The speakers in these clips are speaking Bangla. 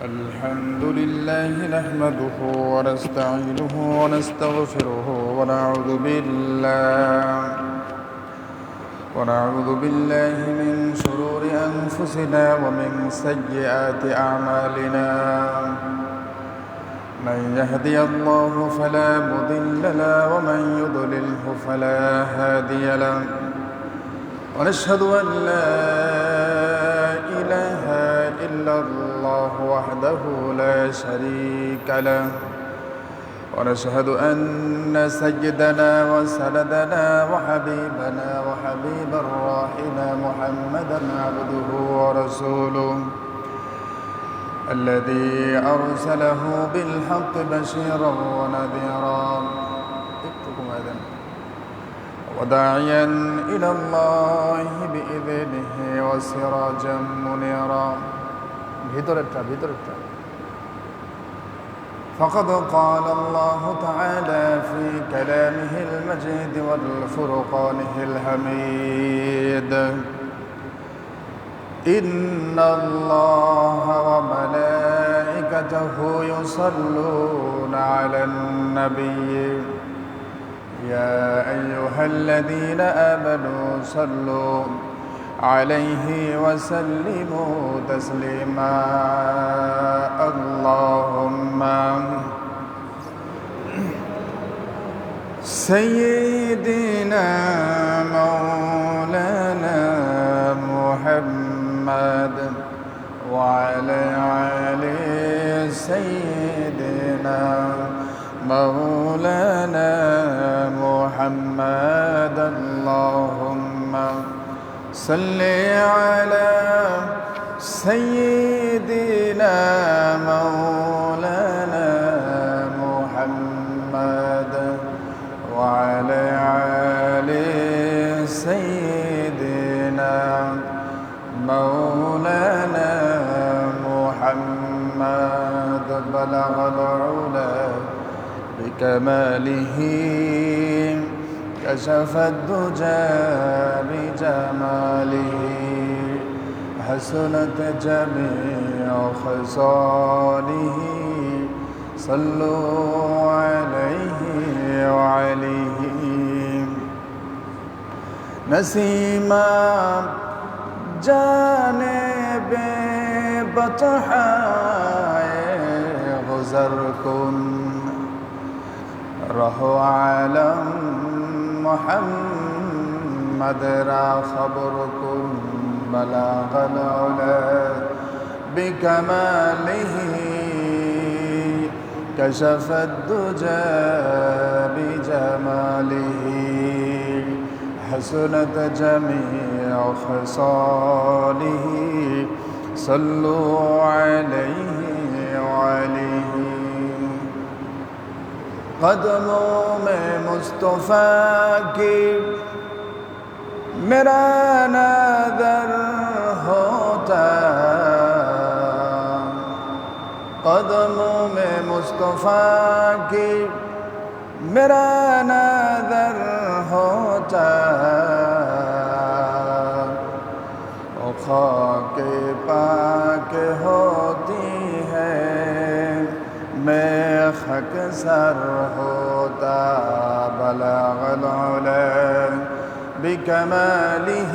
الحمد لله نحمده ونستعينه ونستغفره ونعوذ بالله من شرور أنفسنا ومن سيئات أعمالنا. من يهدي الله فلا مضل له ومن يضلله فلا هادي له. ونشهد أن لا إله إلا الله وحده لا شريك له. ونشهد أن سيدنا وسندنا وحبيبنا وحبيب أرواحنا محمدا عبده ورسوله الذي أرسله بالحق بشيرا ونذيرا وداعيا إلى الله بإذنه وسراجا منيرا. فقد قال الله تعالى في كلامه المجيد والفرقانه الحميد: إن الله وملائكته يصلون على النبي يا أيها الذين آمنوا صلوا عليه وسلموا تسليما. اللهم سيدنا مولانا محمد وعلى آله سيدنا مولانا محمد. اللهم صل على سيدنا مولانا محمد وعلى آل سيدنا مولانا محمد. بلغ العلا بكماله كشف الدجى بجماله حسنت جميع خصاله. صلوا عليه وعليه نسيما جانب بطحاء گذر کن رهو عالم محمد را خبر کن. بلغ العلا بكماله كشف الدجى بجماله حسنت جميع خصاله. صلوا عليه وعليه. قدموں میں مصطفیٰ کی میرا نظر ہوتا. قدموں میں مصطفیٰ کی میرا نظر ہوتا. خاک پاک ہوتی ہے میں خاک سر ہوتا. بلغ العلا بكماله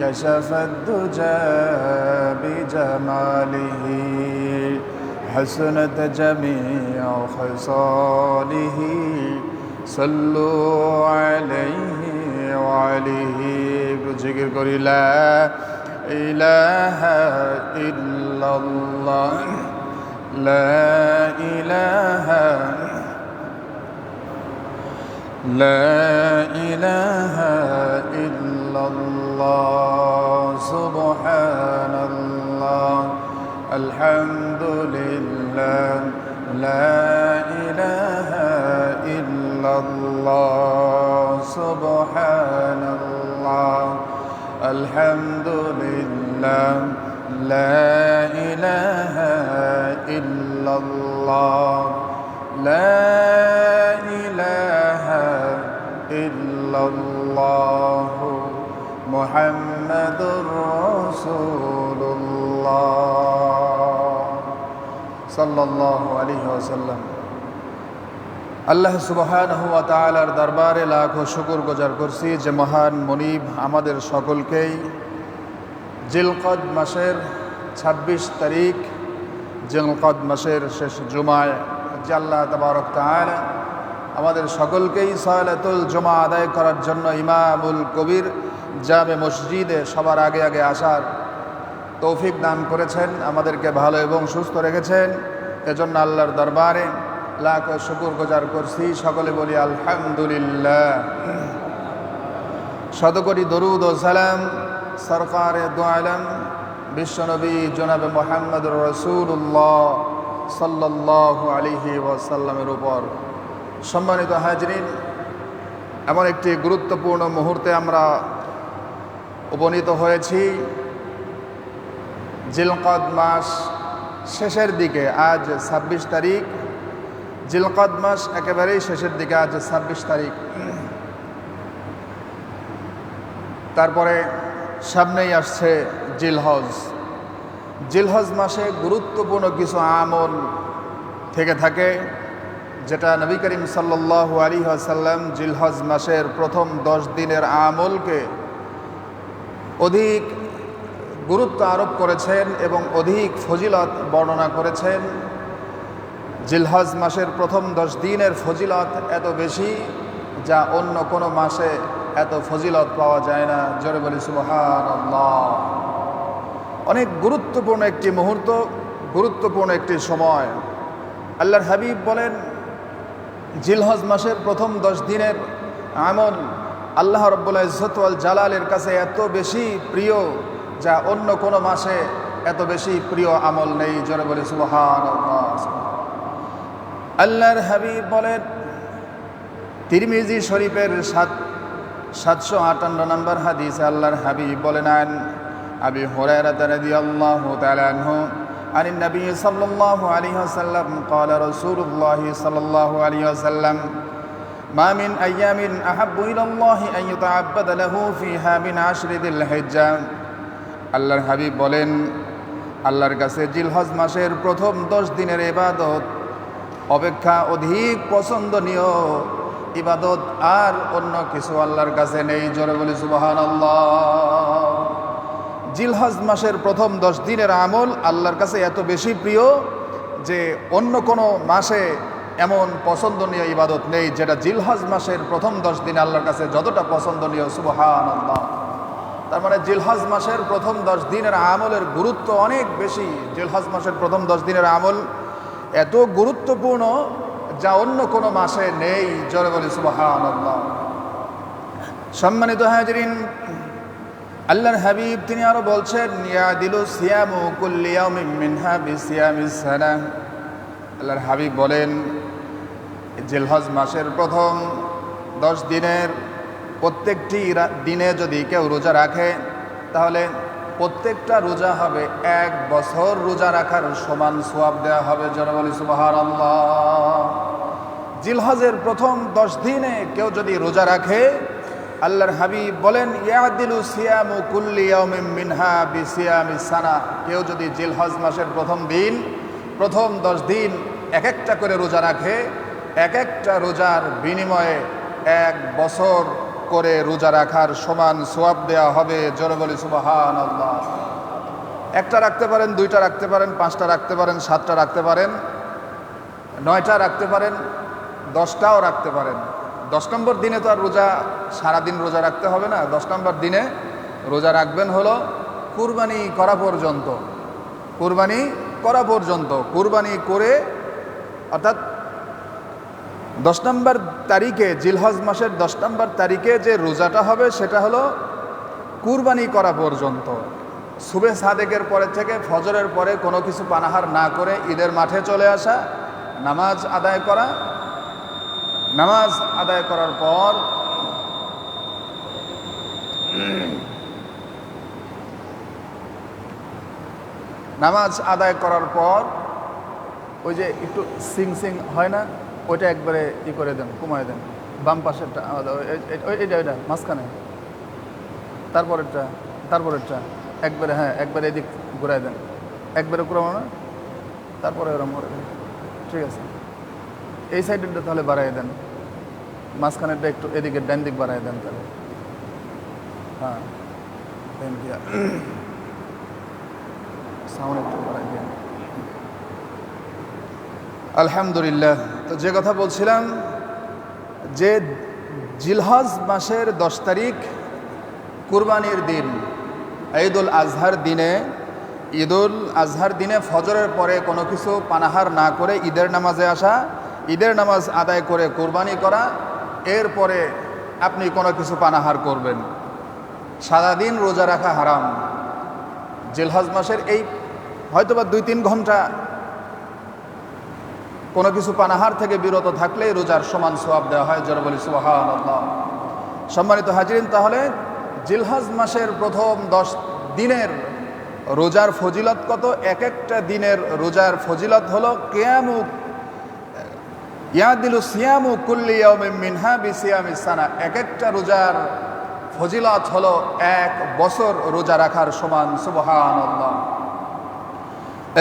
كشف الدجى بجماله حسنت جميع خصاله. صلوا عليه وعليه. ذكر করি لا إله إلا الله لا إله إلا الله. سبحان الله الحمد لله لا إله إلا الله. سبحان الله الحمد لله لا إله إلا الله. لا إله إلا الله محمد رسول الله. সাল্লাল্লাহু আলাইহি ওয়াসাল্লাম। আল্লাহ সুবহানাহু ওয়া তাআলার দরবারে লাখো শুকর গুজার করছি যে মহান মুনিব আমাদের সকলকেই জিলকদ মাসের ২৬ তারিখ, জিলকদ মাসের শেষ জুমায় যে আল্লাহ তাবারক তাআলা আমাদের সকলকেই সালাতুল জুমা আদায় করার জন্য ইমামুল কবির জামে মসজিদে সবার আগে আগে আসার তৌফিক দান করেছেন, আমাদেরকে ভালো এবং সুস্থ রেখেছেন। এজন্য আল্লাহর দরবারে লাখ শুকর গুজার করছি। সকলে বলি আলহামদুলিল্লাহ। শতকোটি দরুদ ও সালাম সরকারে দু আলম বিশ্বনবী জনাবে মুহাম্মদুর রাসূলুল্লাহ সাল্লাল্লাহু আলাইহি ওয়াসাল্লামের উপর। সম্মানিত হাজরিন, এমন একটি গুরুত্বপূর্ণ মুহূর্তে আমরা উপনীত হয়েছি। জিলকদ মাস শেষের দিকে, আজ ২৬ তারিখ। জিলকদ মাস একেবারেই শেষের দিকে, আজ ২৬ তারিখ। তারপরে সামনেই আসছে জিলহজ। জিলহজ মাসে গুরুত্বপূর্ণ কিছু আমল থেকে থাকে, যেটা নবী করিম সাল্লাল্লাহু আলাইহি ওয়াসাল্লাম জিলহজ মাসের প্রথম 10 দিনের আমলকে অধিক গুরুত্ব আরোপ করেছেন এবং অধিক ফজিলত বর্ণনা করেছেন। জিলহজ মাসের প্রথম 10 দিনের ফজিলত এত বেশি যা অন্য কোনো মাসে এত ফজিলত পাওয়া যায় না। জোরে বলি সুবহানাল্লাহ। অনেক গুরুত্বপূর্ণ একটি মুহূর্ত, গুরুত্বপূর্ণ একটি সময়। আল্লাহর হাবিব বলেন, জিলহজ মাসের প্রথম 10 দিনের আমল আল্লাহ রাব্বুল ইজ্জত ওয়াল জালালের কাছে এত বেশি প্রিয় যা অন্য কোনো মাসে এত বেশি প্রিয় আমল নেই। জোরে বলি সুবহানাল্লাহ। আল্লাহর হাবিব বলেন, তিরমিজি শরীফের 758 নম্বর হাদিসে আল্লাহর হাবিব বলেন, আবি হুরায়রা রাদিয়াল্লাহু তাআলা আনহু عن النبي صلى الله عليه وسلم قال رسول الله صلى الله عليه وسلم ما من أيام أحب إلى الله أن يتعبد له فيها من 10 ذي الحجة। আল্লাহর হাবিব বলেন, আল্লাহর কাছে জিলহজ মাসের প্রথম 10 দিনের ইবাদত অপেক্ষা অধিক পছন্দনীয় ইবাদত আর অন্য কিছু আল্লাহর কাছে নেই। জোরে বলি সুবহানাল্লাহ। জিলহজ মাসের প্রথম 10 দিনের আমল আল্লাহর কাছে এত বেশি প্রিয় যে অন্য কোনো মাসে এমন পছন্দনীয় ইবাদত নেই যেটা জিলহজ মাসের প্রথম 10 দিন আল্লাহর কাছে যতটা পছন্দনীয়। সুবহানাল্লাহ। তার মানে জিলহজ মাসের প্রথম 10 দিনের আমলের গুরুত্ব অনেক বেশি। জিলহজ মাসের প্রথম 10 দিনের আমল এত গুরুত্বপূর্ণ যা অন্য কোনো মাসে নেই। জোরে বলি সুবহানাল্লাহ। সম্মানিত হাজরিন, আল্লাহর হাবিব তিনি আরো বলছেন, ইয়াদিলু সিয়ামু কুল্লি ইয়াউমিন মিনহা বিসিয়ামিস সানাহ। আল্লাহর হাবিব বলেন, জিলহজ মাসের প্রথম 10 দিনের প্রত্যেকটি দিনে যদি কেউ রোজা রাখে তাহলে প্রত্যেকটা রোজা হবে 1 বছর রোজা রাখার সমান সওয়াব দেওয়া হবে। জোরে বলি সুবহানাল্লাহ। জিলহজের প্রথম 10 দিনে কেউ যদি রোজা রাখে, আল্লাহর হাবিব বলেন, ইয়াদিলু সিয়ামু কুল্লি ইয়াউমিন মিনহা বিসিয়ামিস সানা। কেউ যদি জিলহজ মাসের প্রথম 10 দিন এক একটা করে রোজা রাখে, এক একটা রোজার বিনিময়ে 1 বছর করে রোজা রাখার সমান সওয়াব দেওয়া হবে। জোরে বলি সুবহানাল্লাহ। একটা রাখতে পারেন, 2টা রাখতে পারেন, 5টা রাখতে পারেন, 7টা রাখতে পারেন, 9টা রাখতে পারেন, 10টাও রাখতে পারেন। 10 নম্বর দিনে তো আর রোজা সারাদিন রোজা রাখতে হবে না। 10 নম্বর দিনে রোজা রাখবেন হলো কুরবানি করা পর্যন্ত। কুরবানি করা পর্যন্ত, কুরবানি করে, অর্থাৎ 10 নম্বর তারিখে, জিলহজ মাসের 10 নম্বর তারিখে যে রোজাটা হবে সেটা হলো কুরবানি করা পর্যন্ত। সুবে সাদেকের পরে থেকে ফজরের পরে কোনো কিছু পানাহার না করে ঈদের মাঠে চলে আসা, নামাজ আদায় করা, নামাজ আদায় করার পর ওই যে একটু সিং হয় না, ওইটা একবারে করে দেন, কমায় দেন। বাম পাশেরটা, এটা মাঝখানে, তারপরেরটা একবারে, হ্যাঁ একবারে এদিক ঘুরাই দেন, একবারে ঘুরাবো না, তারপরে ওরম করে দেন। ঠিক আছে, এই সাইডেরটা তাহলে বাড়াই দেন, মাঝখানেরটা একটু এদিকে ডান দিক বাড়াই দেন তাহলে। হ্যাঁ, দেন কি সাউন্ড একটু বাড়াই দেন। আলহামদুলিল্লাহ। তো যে কথা বলছিলাম যে জিলহজ মাসের 10 তারিখ কুরবানির দিন, ঈদুল আজহার দিনে, ঈদুল আজহার দিনে ফজরের পরে কোনো কিছু পানাহার না করে ঈদের নামাজে আসা, ঈদের নামাজ আদায় করে কুরবানি করা, এরপরে আপনি কোনো কিছু পানাহার করবেন। সারাদিন রোজা রাখা হারাম। জিলহজ মাসের এই হয়তোবা 2-3 ঘন্টা কোনো কিছু পানাহার থেকে বিরত থাকলে রোজার সমান সওয়াব দেওয়া হয়। জোরে বলি সুবহানাল্লাহ। সম্মানিত হাজিরিন, তাহলে জিলহজ মাসের প্রথম 10 দিনের রোজার ফজিলত কত? এক একটা দিনের রোজার ফজিলত হলো কিয়ামু ইয়াদিলু সিয়ামু কুল্লি ইয়াউমিন মিনহা বিসিয়ামিস সানা। এক একটা রোজার ফজিলত হলো 1 বছর রোজা রাখার সমান। সুবহানাল্লাহ।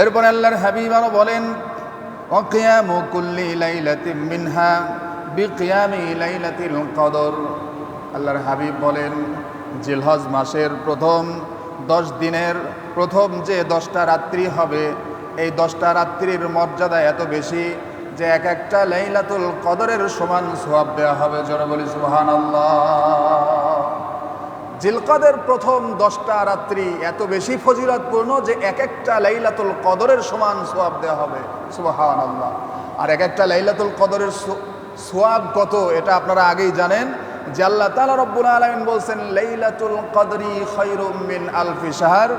এরপর আল্লাহর হাবিব আরো বলেন ওয়াকিয়ামু কুল্লি লাইলাতিন মিনহা বিকিয়ামি লাইলাতিল কদর। আল্লাহর হাবিব বলেন জিলহজ মাসের প্রথম 10 দিনের প্রথম যে 10টা রাত্রি হবে, এই 10টা রাত্রির মর্যাদা এত বেশি যে এক একটা লাইলাতুল কদরের সমান সওয়াব দেওয়া হবে। জোরে বলি সুবহানাল্লাহ। জিলকদের প্রথম 10টা রাত্রি এত বেশি ফজিলতপূর্ণ যে এক একটা লাইলাতুল কদরের সমান সওয়াব দেওয়া হবে। সুবহানাল্লাহ। আর এক একটা লাইলাতুল কদরের সওয়াব কত এটা আপনারা আগেই জানেন যে আল্লাহ তাআলা রব্বুল আলামিন বলছেন লাইলাতুল কদরি খায়রুম মিন আলফি শাহর।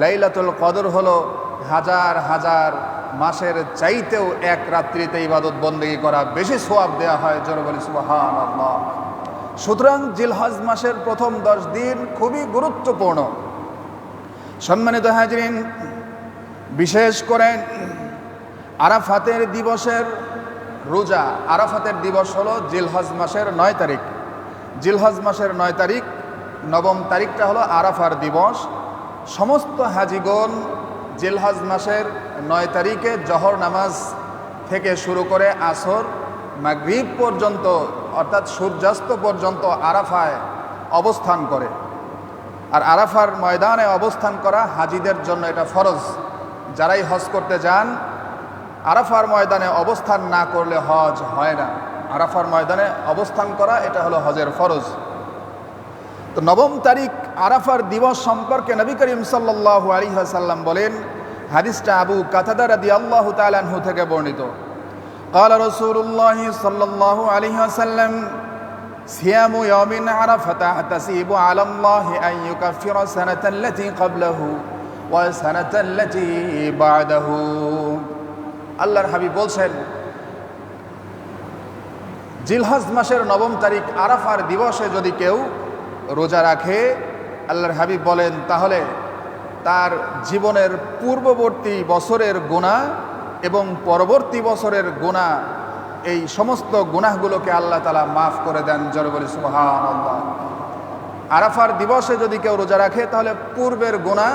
লাইলাতুল কদর হলো হাজার হাজার মাসের চাইতেও এক রাত্রিতে ইবাদত বন্দেগী করা বেশি সওয়াব দেওয়া হয়। জোরে বলি সুবহানাল্লাহ। সুতরাং জিলহজ মাসের প্রথম 10 দিন খুবই গুরুত্বপূর্ণ। সম্মানিত হাজিরিন, বিশেষ করে আরাফাতের দিবসের রোজা। আরাফাতের দিবস হলো জিলহজ মাসের 9 তারিখ। জিলহজ মাসের 9 তারিখ, 9ম তারিখটা হলো আরাফার দিবস। সমস্ত হাজিগণ জিলহজ মাসের 9 তারিখে জহর নামাজ থেকে শুরু করে আসর মাগরিব পর্যন্ত অর্থাৎ সূর্যাস্ত পর্যন্ত আরাফায় অবস্থান করে। আর আরাফার ময়দানে অবস্থান করা হাজিদের জন্য এটা ফরজ। যারাই হজ করতে যান আরাফার ময়দানে অবস্থান না করলে হজ হয় না। আরাফার ময়দানে অবস্থান করা এটা হলো হজের ফরজ। তো 9ম তারিখ আরাফার দিবস সম্পর্কে নবী করিম সাল্লাল্লাহু আলাইহি ওয়াসাল্লাম বলেন, হাদিসটা আবু কাতাদা রাদিয়াল্লাহু তাআলা আনহু থেকে বর্ণিত। قال رسول الله صلى الله عليه وسلم صيام يوم عرفة احتسب على الله أن يكفر السنة التي قبله والسنة التي بعده। আল্লাহর হাবিব বলছেন জিলহজ মাসের 9ম তারিখ আরাফার দিবসে যদি কেউ রোজা রাখে, আল্লাহর হাবিব বলেন তাহলে তার জীবনের পূর্ববর্তী বছরের গুনাহ এবং পরবর্তী বছরের গুনাহ, এই সমস্ত গুনাহগুলোকে আল্লাহ তাআলা মাফ করে দেন। জোরে বলি সুবহানাল্লাহ। আরাফার দিবসে যদি কেউ রোজা রাখে তাহলে পূর্বের গুনাহ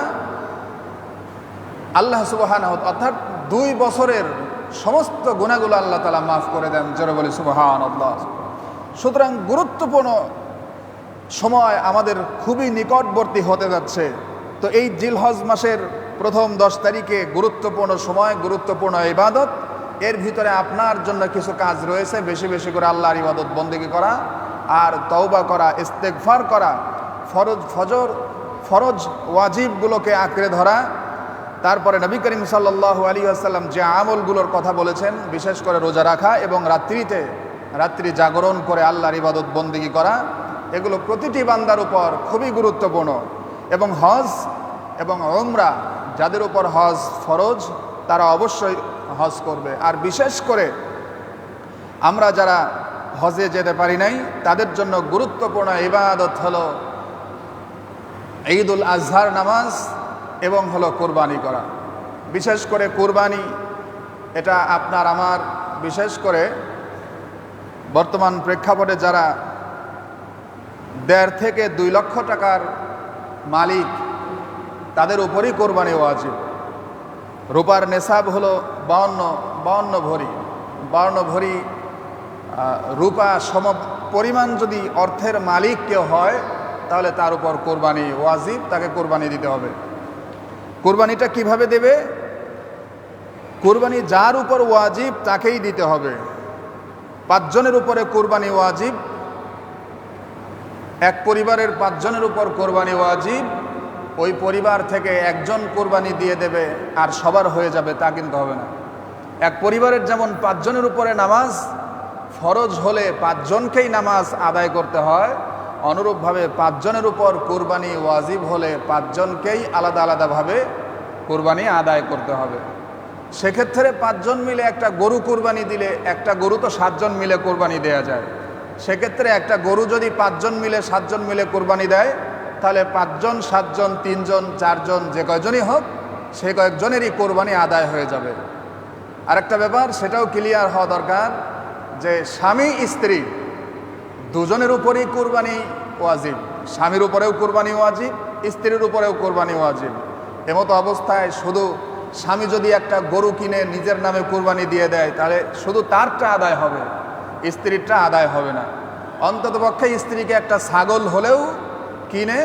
আল্লাহ সুবহানাহু অর্থাৎ 2 বছরের সমস্ত গুনাহগুলো আল্লাহ তাআলা মাফ করে দেন। জোরে বলি সুবহানাল্লাহ। সুতরাং গুরুত্বপূর্ণ সময় আমাদের খুবই নিকটবর্তী হতে যাচ্ছে। তো এই জিলহজ মাসের প্রথম 10 তারিখে গুরুত্বপূর্ণ সময়, গুরুত্বপূর্ণ ইবাদত। এর ভিতরে আপনার জন্য কিছু কাজ রয়েছে। বেশি বেশি করে আল্লাহর ইবাদত বন্দেগী করা আর তওবা করা, ইস্তেগফার করা, ফরজ ওয়াজিবগুলোকে আঁকড়ে ধরা। তারপরে নবী করিম সাল্লাল্লাহু আলাইহি ওয়াসাল্লাম যে আমলগুলোর কথা বলেছেন, বিশেষ করে রোজা রাখা এবং রাত্রি জাগরণ করে আল্লাহর ইবাদত বন্দেগী করা, এগুলো প্রতিটি বান্দার উপর খুবই গুরুত্বপূর্ণ। এবং হজ এবং উমরা, যাদের উপর হজ ফরজ তারা অবশ্যই হজ করবে। আর বিশেষ করে আমরা যারা হজে যেতে পারি নাই তাদের জন্য গুরুত্বপূর্ণ ইবাদত হলো ঈদুল আজহার নামাজ এবং হলো কোরবানি করা। বিশেষ করে কোরবানি, এটা আপনার আমার, বিশেষ করে বর্তমান প্রেক্ষাপটে যারা 1.5 থেকে 2 লক্ষ টাকার মালিক তাদের উপরই কোরবানি ওয়াজিব। রূপার নেশাব হলো 52 ভরি। 52 ভরি রূপা সম পরিমাণ যদি অর্থের মালিক কেউ হয় তাহলে তার উপর কোরবানি ওয়াজিব, তাকে কোরবানি দিতে হবে। কোরবানিটা কিভাবে দেবে? কোরবানি যার উপর ওয়াজিব তাকেই দিতে হবে। 5 জনের উপরে কোরবানি ওয়াজিব, এক পরিবারের 5 জনের উপর কোরবানি ওয়াজিব। ওই পরিবার থেকে একজন কোরবানি দিয়ে দেবে আর সবার হয়ে যাবে তা কিন্তু হবে না। এক পরিবারের যেমন 5 জনের উপরে নামাজ ফরজ হলে 5 জনকেই নামাজ আদায় করতে হয়, অনুরূপভাবে 5 জনের উপর কোরবানি ওয়াজিব হলে 5 জনকেই আলাদা আলাদাভাবে কোরবানি আদায় করতে হবে। সেক্ষেত্রে 5 জন মিলে একটা গরু কোরবানি দিলে, একটা গরু তো 7 জন মিলে কোরবানি দেয়া যায়। সেক্ষেত্রে একটা গরু যদি 5 জন মিলে 7 জন মিলে কোরবানি দেয় তাহলে 5 জন 7 জন 3 জন 4 জন যে কয়জনই হোক সে কয়েকজনেরই কোরবানি আদায় হয়ে যাবে। আরেকটা ব্যাপার, সেটাও ক্লিয়ার হওয়া দরকার যে স্বামী স্ত্রী দুজনের উপরেই কোরবানি ওয়াজিব। স্বামীর উপরেও কোরবানি ওয়াজিব, স্ত্রীর উপরেও কোরবানি ওয়াজিব। এমতো অবস্থায় শুধু স্বামী যদি একটা গরু কিনে নিজের নামে কোরবানি দিয়ে দেয় তাহলে শুধু তারটা আদায় হবে, স্ত্রীরটা আদায় হবে না। অন্ততপক্ষে স্ত্রীকে একটা ছাগল হলেও কিনে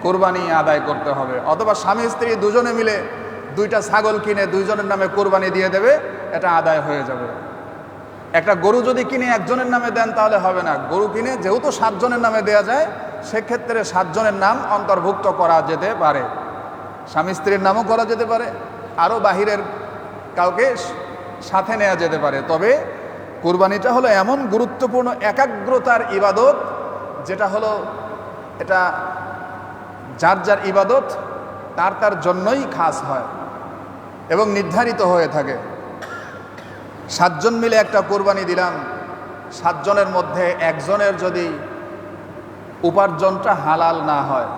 কোরবানি আদায় করতে হবে, অথবা স্বামী স্ত্রী দুজনে মিলে 2টা ছাগল কিনে 2 জনের নামে কোরবানি দিয়ে দেবে, এটা আদায় হয়ে যাবে। একটা গরু যদি কিনে একজনের নামে দেন তাহলে হবে না। গরু কিনে যেহেতু 7 জনের নামে দেয়া যায়, সেক্ষেত্রে 7 জনের নাম অন্তর্ভুক্ত করা যেতে পারে, স্বামী স্ত্রীর নামও করা যেতে পারে, আরও বাহিরের কাউকে সাথে নেওয়া যেতে পারে। তবে কুরবানিটা হলো এমন গুরুত্বপূর্ণ একাগ্রতার ইবাদত, যেটা হলো এটা যার যার ইবাদত তার তার জন্যই খাস হয় এবং নির্ধারিত হয়ে থাকে। 7 জন মিলে একটা কোরবানি দিলাম, 7 জনের মধ্যে একজনের যদি উপার্জনটা হালাল না হয়,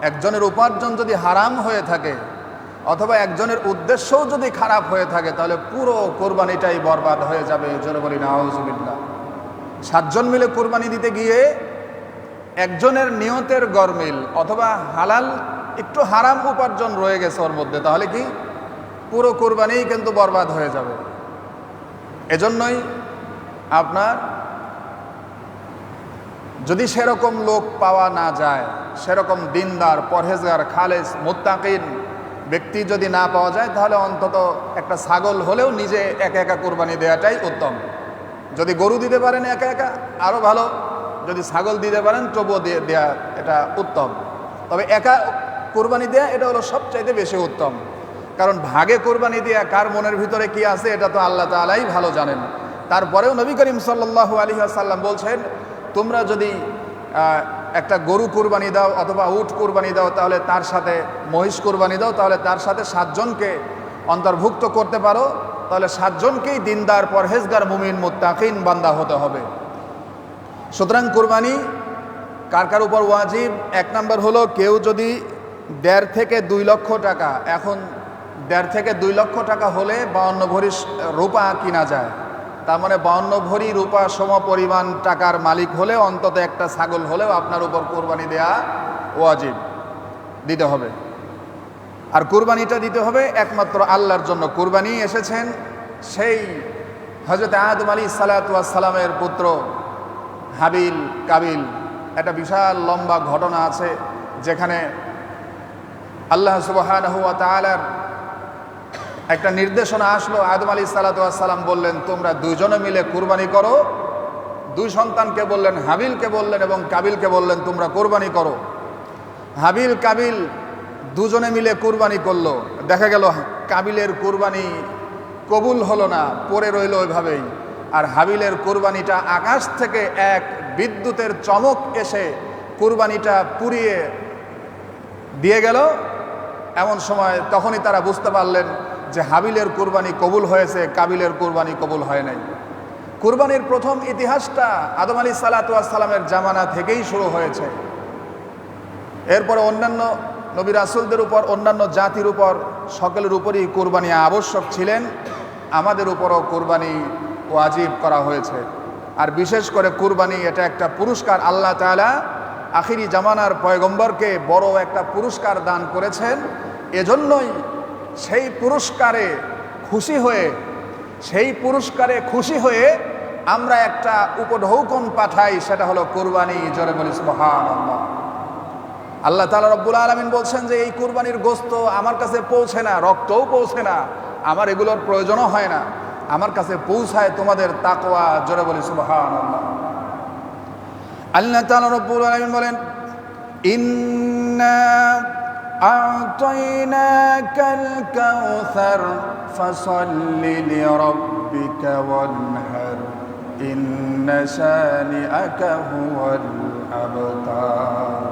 একজনের উপার্জন যদি হারাম হয়ে থাকে, অথবা একজনের উদ্দেশ্যও যদি খারাপ হয়ে থাকে, তাহলে পুরো কোরবানিটাই বরবাদ হয়ে যাবে। জোরে বলি নাউজুবিল্লাহ। 7 জন মিলে কোরবানি দিতে গিয়ে একজনের নিয়তের গরমিল অথবা হালাল একটু হারাম উপার্জন রয়ে গেছে ওর মধ্যে, তাহলে কি পুরো কোরবানিই কিন্তু বরবাদ হয়ে যাবে। এজন্যই আপনার যদি সেরকম লোক পাওয়া না যায়, সেরকম দিনদার পরহেজগার খালেস মুত্তাকিন ব্যক্তি যদি না পাওয়া যায়, তাহলে অন্তত একটা ছাগল হলেও নিজে একা একা কোরবানি দেওয়াটাই উত্তম। যদি গরু দিতে পারেন একা একা আরও ভালো, যদি ছাগল দিতে পারেন তবুও দেয়া এটা উত্তম। তবে একা কোরবানি দেয়া এটা হলো সবচাইতে বেশি উত্তম, কারণ ভাগে কোরবানি দেয়া কার মনের ভিতরে কি আছে এটা তো আল্লাহ তাআলাই ভালো জানেন। তারপরেও নবী করিম সাল্লাল্লাহু আলাইহি ওয়াসাল্লাম বলছেন, তোমরা যদি একটা গরু কোরবানি দাও অথবা উট কোরবানি দাও, তাহলে তার সাথে মহিষ কোরবানি দাও, তাহলে তার সাথে 7 জনকে অন্তর্ভুক্ত করতে পারো, তাহলে 7 জনকেই দিনদার পরহেজগার মুমিন মুত্তাকিন বান্দা হতে হবে। সুতরাং কোরবানি কার কার উপর ওয়াজিব? 1 নম্বর হলো, কেউ যদি 1.5 থেকে 2 লক্ষ টাকা, এখন 1.5 থেকে 2 লক্ষ টাকা হলে 52 ভরি রূপা কিনা যায়, তার মানে 52 ভরি রূপা সম পরিমাণ টাকার মালিক হলে অন্তত একটা ছাগল হলেও আপনার উপর কোরবানি দেয়া ওয়াজিব, দিতে হবে। আর কোরবানিটা দিতে হবে একমাত্র আল্লাহর জন্য। কোরবানি এসেছেন সেই হযরত আদম আলাইহিস সালাতু ওয়াস সালামের পুত্র হাবিল কাবিল। একটা বিশাল লম্বা ঘটনা আছে যেখানে আল্লাহ সুবহানাহু ওয়া তাআলার একটা নির্দেশনা আসলো। আদম আলাইহিস সালাতু ওয়াস সালাম বললেন, তোমরা 2 জনে মিলে কোরবানি করো। 2 সন্তানকে বললেন, হাবিলকে বললেন এবং কাবিলকে বললেন, তোমরা কোরবানি করো। হাবিল কাবিল 2 জনে মিলে কোরবানি করলো। দেখা গেল কাবিলের কোরবানি কবুল হলো না, পড়ে রইল ওইভাবেই। আর হাবিলের কোরবানিটা আকাশ থেকে এক বিদ্যুতের চমক এসে কোরবানিটা পুড়িয়ে দিয়ে গেল। এমন সময় তখনই তারা বুঝতে পারলেন যে হাবিলের কোরবানি কবুল হয়েছে, কাবিলের কোরবানি কবুল হয় নাই। কোরবানির প্রথম ইতিহাসটা আদম আলাইহিস সালাতু ওয়াস সালামের জামানা থেকেই শুরু হয়েছে। এরপরে অন্যান্য নবী রাসূলদের উপর, অন্যান্য জাতির উপর, সকলের উপরই কোরবানি আবশ্যক ছিলেন। আমাদের উপরও কোরবানি ওয়াজিব করা হয়েছে। আর বিশেষ করে কোরবানি এটা একটা পুরস্কার। আল্লাহ তাআলা আখিরি জামানার পয়গম্বরকে বড় একটা পুরস্কার দান করেছেন। এজন্যই সেই পুরস্কারে খুশি হয়ে আমরা একটা উপঢৌকন পাঠাই, সেটা হলো কুরবানি। জোরে বলি সুবহানাল্লাহ। আল্লাহ তাআলা রব্বুল আলামিন বলছেন যে এই কুরবানির গোশত আমার কাছে পৌঁছে না, রক্তও পৌঁছে না, আমার এগুলোর প্রয়োজনও হয় না, আমার কাছে পৌঁছায় তোমাদের তাকওয়া। জোরে বলি সুবহানাল্লাহ। আল্লাহ তাআলা রব্বুল আলামিন বলেন, ইন্না আ'তাইনাকাল কাউসার ফাসাল্লি লিরাব্বিকা ওয়ানহার ইন্না শানিআকা হুয়াল আবতার।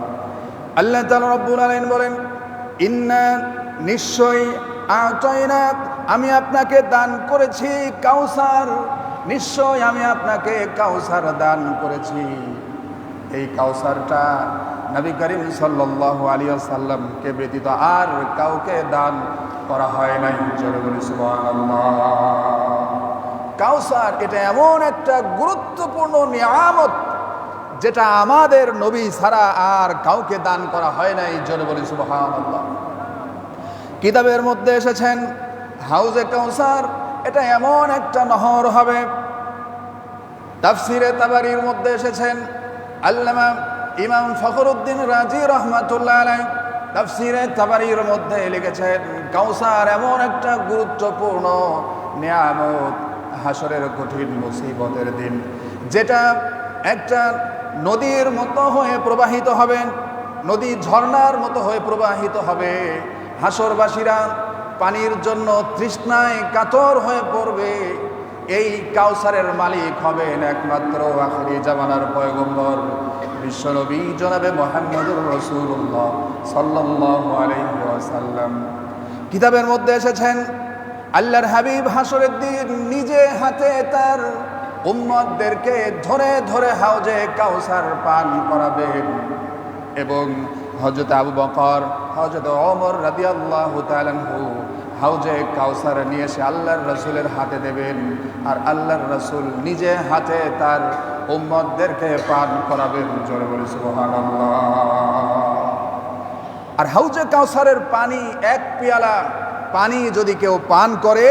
আল্লাহ তাআলা রব্বুল আলামিন বলেন, ইন্না নিশ্চয়ই, আ'তাইনা আমি আপনাকে দান করেছি কাউসার, নিশ্চয় আমি আপনাকে কাউসার দান করেছি। এই কাউসারটা নবী করিম সাল্লাল্লাহু আলাইহি ওয়াসাল্লামকে ব্যতীত আর কাউকে দান করা হয় নাই। জোরে বলি সুবহানাল্লাহ। কাউসার এটা এমন একটা গুরুত্বপূর্ণ নিয়ামত যেটা আমাদের নবী ছাড়া আর কাউকে দান করা হয় নাই। জোরে বলি সুবহানাল্লাহ। কিতাবের মধ্যে এসেছেন হাউজে কাউসার এটা এমন একটা নহর হবে। তাফসিরে তাবারির মধ্যে এসেছেন আল্লামা ইমাম ফখরুদ্দিন রাজি রহমাতুল্লাহ আলাইহি তাফসিরে তাবারির মধ্যে লিখেছেন, কাউসার এমন একটা গুরুত্বপূর্ণ নিয়ামত হাসরের কঠিন মুসিবতের দিন, যেটা একটা নদীর মতো হয়ে প্রবাহিত হবে, নদী ঝর্ণার মতো হয়ে প্রবাহিত হবে। হাসরবাসীরা পানির জন্য তৃষ্ণায় কাতর হয়ে পড়বে। এই কাউসারের মালিক হবেন একমাত্র আখিরি জামানার পয়গম্বর বিশ্বনবী জনাবে মুহাম্মদুর রাসূলুল্লাহ সাল্লাল্লাহু আলাইহি ওয়াসাল্লাম। কিতাবের মধ্যে এসেছেন আল্লাহর হাবিব হাসরের দিন নিজে হাতে তার উম্মতদেরকে ধরে ধরে হাউজে কাউসার পান করাবেন এবং হযরত আবু বকর, হযরত ওমর রাদিয়াল্লাহু তাআলা আনহু হাউজে কাউসার নিয়ে এসে আল্লাহর রাসূলের হাতে দেবেন, আর আল্লাহর রাসূল নিজে হাতে তার উম্মতদেরকে পান করাবেন। জোরে বলি সুবহানাল্লাহ। আর হাউজে কাউসারের পানি, এক পেয়ালা পানি যদি কেউ পান করে,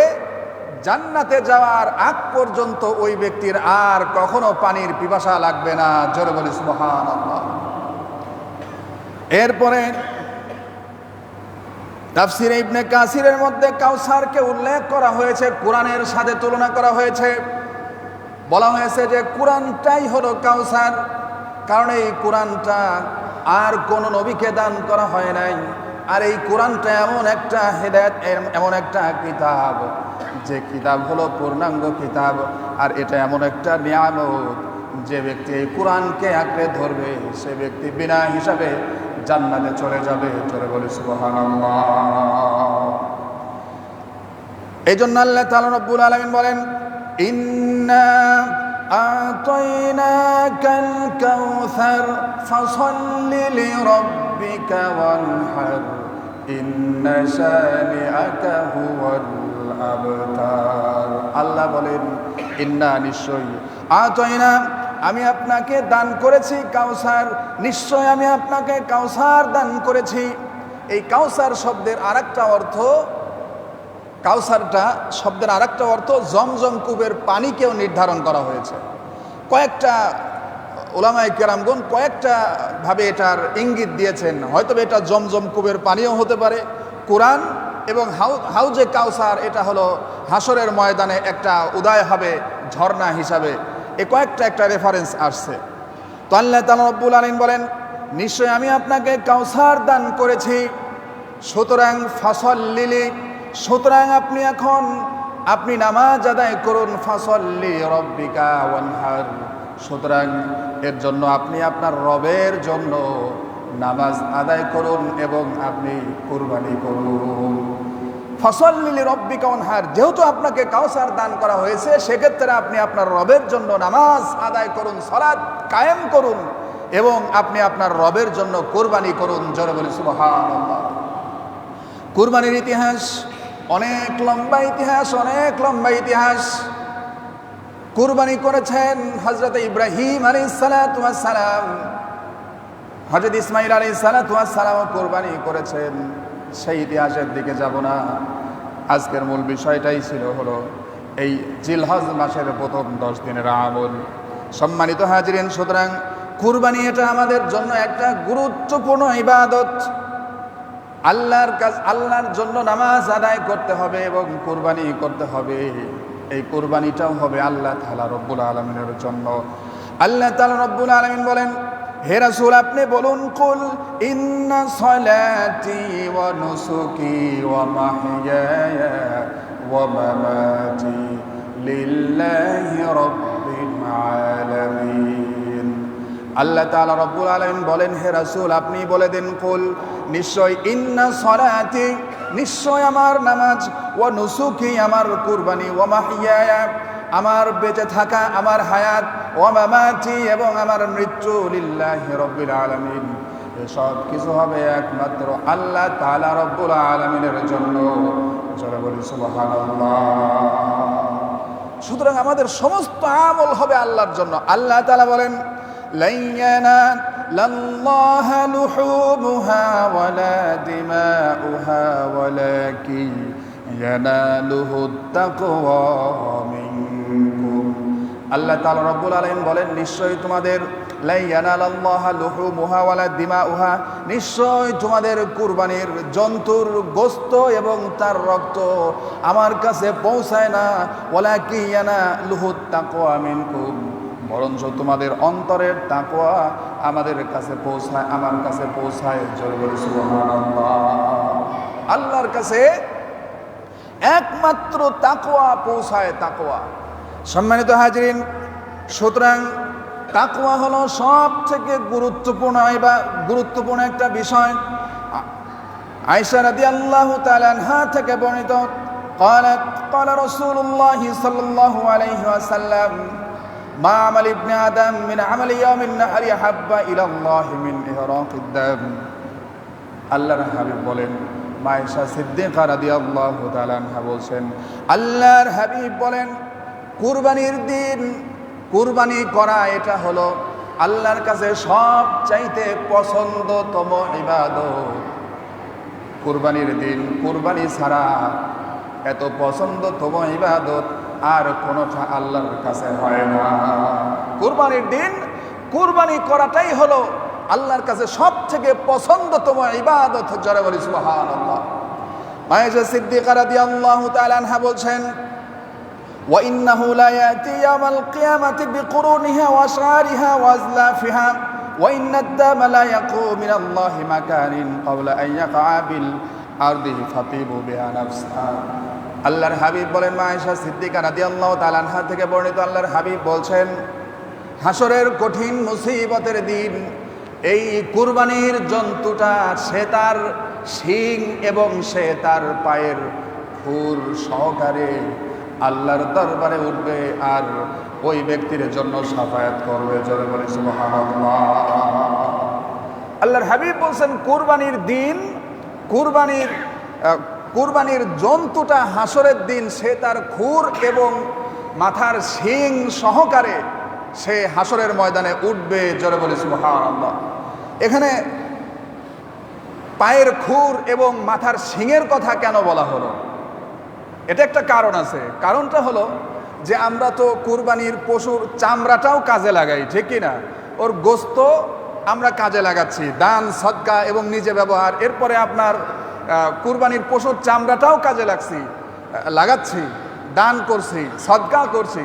জান্নাতে যাওয়ার আগ পর্যন্ত ওই ব্যক্তির আর কখনো পানির পিপাসা লাগবে না। জোরে বলি সুবহানাল্লাহ। এরপরে তাফসিরে ইবনে কাসিরের মধ্যে কাউসারকে উল্লেখ করা হয়েছে, কোরআনের সাথে তুলনা করা হয়েছে। বলা হয়েছে যে কোরআনটাই হলো কাউসার, কারণ এই কোরআনটা আর কোন নবীকে দান করা হয় নাই। আর এই কোরআনটা এমন একটা হেদায়েত, এমন একটা কিতাব, যে কিতাব হলো পূর্ণাঙ্গ কিতাব। আর এটা এমন একটা নিয়ামত, যে ব্যক্তি এই কোরআনকে আঁকড়ে ধরবে সে ব্যক্তি বিনা হিসাবে জান্নাতে চলে যাবে। চলে বলে সুবহানাল্লাহ। এই জন্য আল্লাহ তাআলা রব্বুল আলামিন বলেন, ইন্না আ'তাইনাকাল কাউসার ফাসাল্লি লিরাব্বিকা ওয়ানহার ইন্না শানিআকা হুয়াল আবতার। আল্লাহ বলেন, ইন্না নিশ্চয়ই, আ'তাইনা আমি আপনাকে দান করেছি কাউসার, নিশ্চয় আমি আপনাকে কাউসার দান করেছি। এই কাউসার শব্দের আরেকটা অর্থ, কাউসারটা শব্দের আরেকটা অর্থ জমজম কূপের পানিকেও নির্ধারণ করা হয়েছে। কয়েকটা উলামায়ে কেরামগণ কয়েকটা ভাবে এটার ইঙ্গিত দিয়েছেন। হয়তো এটা জমজম কূপের পানিও হতে পারে। কোরআন এবং হাউজে কাউসার এটা হলো হাসরের ময়দানে একটা উদয় হবে ঝর্ণা হিসাবে। এ কয়েকটা একটা রেফারেন্স আসছে। তো আল্লাহ তাআলা রব্বুল আলামিন বলেন, নিশ্চয় আমি আপনাকে কাউসার দান করেছি, সুতরাং ফাসাল্লি, সুতরাং আপনি নামাজ আদায় করুন, ফাসাল্লি রাব্বিকা ওয়ানহার, সুতরাং এর জন্য আপনি আপনার রবের জন্য নামাজ আদায় করুন এবং আপনি কুরবানি করুন। ফাসাল্লি লিরাব্বিকা ওয়ানহার, যেহেতু আপনাকে কাউসার দান করা হয়েছে, সেক্ষেত্রে আপনি আপনার রবের জন্য নামাজ আদায় করুন, সালাত কায়েম করুন এবং আপনি আপনার রবের জন্য কুরবানি করুন। জোরে বলি সুবহানাল্লাহ। কুরবানির ইতিহাস অনেক লম্বা ইতিহাস, অনেক লম্বা ইতিহাস। কুরবানি করেছেন হযরত ইব্রাহিম আলাইহিস সালাতু ওয়াস সালাম, হযরত ইসমাঈল আলাইহিস সালাতু ওয়াস সালাম কুরবানি করেছেন। সেই ইতিহাসের দিকে যাব না। আজকের মূল বিষয়টাই ছিল হলো এই জিলহজ মাসের প্রথম 10 দিনের আমল। সম্মানিত হাজিরিন, সুতরাং কুরবানি এটা আমাদের জন্য একটা গুরুত্বপূর্ণ ইবাদত। আল্লাহর জন্য নামাজ আদায় করতে হবে এবং কুরবানি করতে হবে। এই কুরবানিটাও হবে আল্লাহ তাআলা রব্বুল আলামিনের জন্য। আল্লাহ তাআলা রব্বুল আলামিন বলেন, হে রাসূল আপনি বলুন, কুল ইন্না সলাতি ওয়া নুসুকি ওয়া মাহইয়ায়া ওয়া মামাতি লিল্লাহি রাব্বিল আলামিন। আল্লাহ তাআলা রব্বুল আলামিন বলেন, হে রাসূল আপনি বলে দিন, কুল নিশ্চয়, ইন্না সলাতি নিশ্চয় আমার নামাজ, ওয়া নুসুকি আমার কুরবানি, ওয়া মাহইয়ায়া আমার বেঁচে থাকা, আমার হায়াত, ওয়া মামাতি এবং আমার মৃত্যু, লিল্লাহি রাব্বিল আলামিন এসব কিছু হবে একমাত্র আল্লাহ তাআলা রব্বুল আলামিনের জন্য। যারা বলি সুবহানাল্লাহ। সুতরাং আমাদের সমস্ত আমল হবে আল্লাহর জন্য। আল্লাহ তাআলা বলেন, লাল্লাহা লুহুমুহা ওয়ালা দিমাউহা ওয়ালাকিন ইয়ানালুহুত তাকওয়া মিনকুম। আল্লাহ তাআলা রব্বুল আলামিন বলেন, নিশ্চয়ই তোমাদের লা ইয়ানালাল্লাহা লুহুমুহা ওয়ালা দিমাউহা, নিশ্চয় তোমাদের কুরবানির জন্তুর গোশত এবং তার রক্ত আমার কাছে পৌঁছায় না, ওয়ালাকিন ইয়ানালুহুত তাকওয়া মিনকুম, বরঞ্চ তোমাদের অন্তরের তাকওয়া আমাদের কাছে পৌঁছায়, আমার কাছে পৌঁছায়। জোরে বলি সুবহানাল্লাহ। আল্লাহর কাছে একমাত্র তাকওয়া পৌঁছায়, তাকওয়া। সম্মানিত হাজিরিন, সুতরাং তাকওয়া হলো সব থেকে গুরুত্বপূর্ণ একটা বিষয়। আয়েশা রাদিয়াল্লাহু তাআলা আনহা থেকে বর্ণিত, قالت قال رسول الله صلى الله عليه وسلم ما عمل ابن آدم من عمل يوم النحر أحب إلى الله من إهراق الدم। আল্লাহর হাবিব বলেন, আয়েশা সিদ্দিকা রাদিয়াল্লাহু তাআলা আনহা বলছেন, আল্লাহর হাবিব বলেন, কুরবানির দিন কুরবানি করা এটা হলো আল্লাহর কাছে সবচাইতে পছন্দতম ইবাদত। কুরবানির দিন কুরবানি ছাড়া এত পছন্দতম ইবাদত আর কোনোটা আল্লাহর কাছে হয় না। কুরবানির দিন কুরবানি করাটাই হলো আল্লাহর কাছে সব থেকে পছন্দতম ইবাদত। যারা বলি সুবহানাল্লাহ। আয়েশা সিদ্দিকা রাদিয়াল্লাহু তাআলা আনহা বলছেন, ওয়া ইন্নাহু লা ইয়াতি ইয়াওমাল কিয়ামাতি বিকুরুনিহা ওয়া আশআরিহা ওয়া আজলাফিহা ওয়া ইন্নাদ দামা লা ইয়াকু মিনাল্লাহি মাকানিন ক্বাবলা আন ইয়াকা বিল আরদি ফাতিবু বিহা নাফসা। আল্লাহর হাবিব বলেন, আয়েশা সিদ্দিকা রাদিয়াল্লাহু তাআলা আনহা থেকে বর্ণিত, আল্লাহর হাবিব বলছেন, হাসরের কঠিন মুসিবতের দিন এই কুরবানির জন্তুটা সে তার শিং এবং সে তার পায়ের খুর সহকারে আল্লাহর দরবারে উঠবে আর ওই ব্যক্তির জন্য শাফায়াত করবে। জোরে বলি সুবহানাল্লাহ। আল্লাহর হাবিব বলছেন, কুরবানির দিন কুরবানির জন্তুটা হাসরের দিন সে তার খুর এবং মাথার শিং সহকারে সে হাসরের ময়দানে উঠবে। জোরে বলি সুবহানাল্লাহ। এখানে পায়ের খুর এবং মাথার শিংয়ের কথা কেন বলা হলো? এটা একটা কারণ আছে। কারণটা হলো যে আমরা তো কুরবানির পশুর চামড়াটাও কাজে লাগাই, ঠিক কি না? ওর গোশত আমরা কাজে লাগাচ্ছি, দান সদকা এবং নিজে ব্যবহার। এরপরে আপনার কুরবানির পশুর চামড়াটাও কাজে লাগাচ্ছি, দান করছি, সদকা করছি।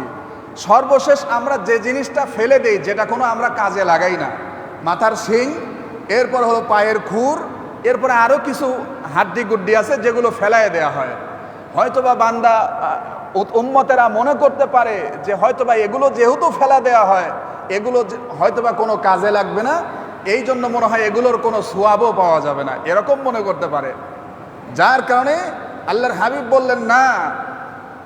সর্বশেষ আমরা যে জিনিসটা ফেলে দেই, যেটা কোনো আমরা কাজে লাগাই না, মাথার শিং, এরপর হলো পায়ের খুর, এরপরে আরও কিছু হাড্ডি গুড্ডি আছে যেগুলো ফেলায় দেয়া হয়। হয়তোবা বান্দা উম্মতেরা মনে করতে পারে যে হয়তোবা এগুলো যেহেতু ফেলা দেয়া হয়, এগুলো হয়তোবা কোনো কাজে লাগবে না, এই জন্য মনে হয় এগুলোর কোনো সোয়াবও পাওয়া যাবে না, এরকম মনে করতে পারে। যার কারণে আল্লাহর হাবিব বললেন, না,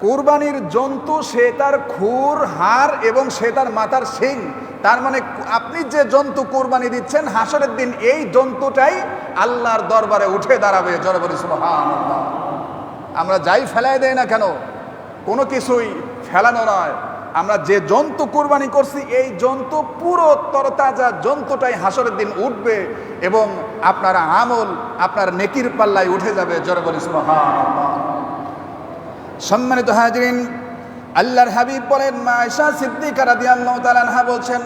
কুরবানির জন্তু সে তার খুর, হাড় এবং সে তার মাথার শিং, তার মানে আপনি যে জন্তু কুরবানি দিচ্ছেন হাসরের দিন এই জন্তুটাই আল্লাহর দরবারে উঠে দাঁড়াবে। জোরে বলি সুবহানাল্লাহ। আমরা যাই ফেলাই দেই না কেন, কোনো কিছুই ফেলানো নয়। আমরা যে জন্তু কুরবানি করছি এই জন্তু পুরো তরতাজা জন্তুটাই হাসরের দিন উঠবে এবং আপনার আমল আপনার নেকির পাল্লায় উঠে যাবে। জোরে বলি সুবহানাল্লাহ। সম্মানিত হাজিরিন, আল্লাহর হাবিব বলেন, মা আয়েশা সিদ্দিকা রাদিয়াল্লাহু তাআলা আনহা বলছেন,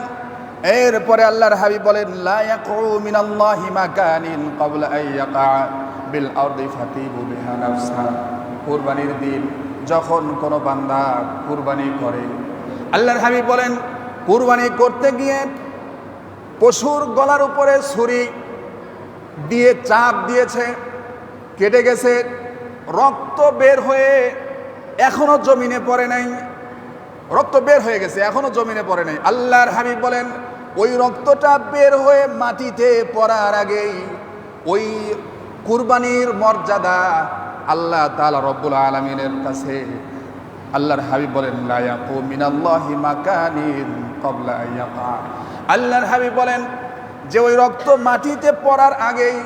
এরপরে আল্লাহর হাবিব বলেন, লা ইয়াকউ মিনাল্লাহি মাকানিন ক্বাবলা আন ইয়াকা বিল আরদি ফাতিবু বিহা নাফসা। কুরবানির দিন যখন কোনো বান্দা কুরবানি করে, আল্লাহর হাবিব বলেন, কুরবানি করতে গিয়ে পশুর গলার উপরে ছুরি দিয়ে চাপ দিয়েছে, কেটে গেছে, রক্ত বের হয়ে এখনো জমিনে পড়ে নাই, রক্ত বের হয়ে গেছে এখনো জমিনে পড়ে নাই। আল্লাহর হাবিব বলেন, ওই রক্তটা বের হয়ে মাটিতে পড়ার আগেই ওই কুরবানির মর্যাদা আল্লাহ তাআলা রব্বুল আলামিনের কাছে, আল্লাহর হাবিব বলেন, লা ইয়াকু মিনাল্লাহি মাকানিন ক্বাবলা আন ইয়াকা। আল্লাহর হাবিব বলেন যে ওই রক্ত মাটিতে পড়ার আগেই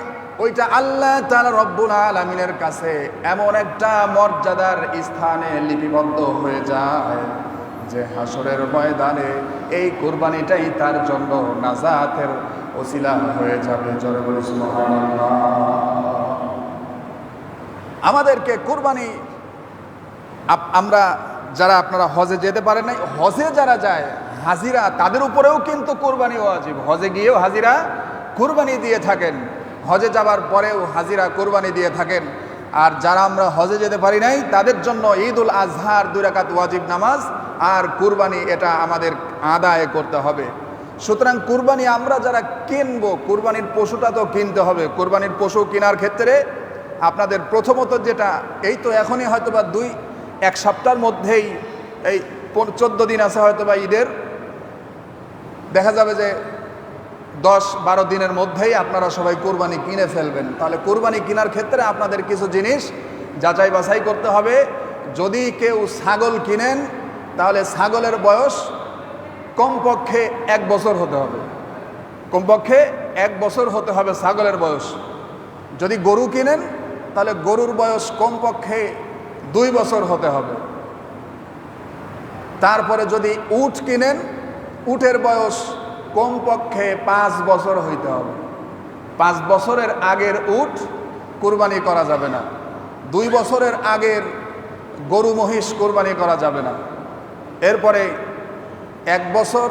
ওইটা আল্লাহ তাআলা রব্বুল আলামিনের কাছে এমন একটা মর্যাদার স্থানে লিপিবদ্ধ হয়ে যায় যে হাসরের ময়দানে এই কুরবানিটাই তার জন্য নাজাতের ওসিলা হয়ে যাবে। জোরে বলি সুবহানাল্লাহ। আমাদেরকে কুরবানি, আমরা যারা আপনারা হজে যেতে পারেন নাই, হজে যারা যায় হাজিরা, তাদের উপরেও কিন্তু কুরবানি ওয়াজিব। হজে গিয়েও হাজিরা কুরবানি দিয়ে থাকেন, হজে যাবার পরেও হাজিরা কুরবানি দিয়ে থাকেন। আর যারা আমরা হজে যেতে পারি নাই তাদের জন্য ঈদুল আজহার 2 রাকাত ওয়াজিব নামাজ আর কুরবানি এটা আমাদের আদায় করতে হবে। সুতরাং কুরবানি আমরা যারা কিনবো, কুরবানির পশুটা তো কিনতে হবে। কুরবানির পশু কেনার ক্ষেত্রে আপনাদের প্রথমত যেটা, এই তো এখনই হয়তো বা 1 সপ্তাহের মধ্যেই, এই 14 দিন আছে হয়তো বা ঈদের, দেখা যাবে যে 10-12 দিনের মধ্যেই আপনারা সবাই কুরবানি কিনে ফেলবেন। তাহলে কুরবানি কেনার ক্ষেত্রে আপনাদের কিছু জিনিস যাচাই বাছাই করতে হবে। যদি কেউ ছাগল কিনেন তাহলে ছাগলের বয়স কমপক্ষে 1 বছর হতে হবে, কমপক্ষে 1 বছর হতে হবে ছাগলের বয়স। যদি গরু কিনেন তাহলে গরুর বয়স কমপক্ষে 2 বছর হতে হবে। তারপরে যদি উট কিনেন, উটের বয়স কমপক্ষে 5 বছর হইতে হবে। 5 বছরের আগের উট কুরবানি করা যাবে না। 2 বছরের আগের গরু মহিষ কুরবানি করা যাবে না। এরপরে 1 বছর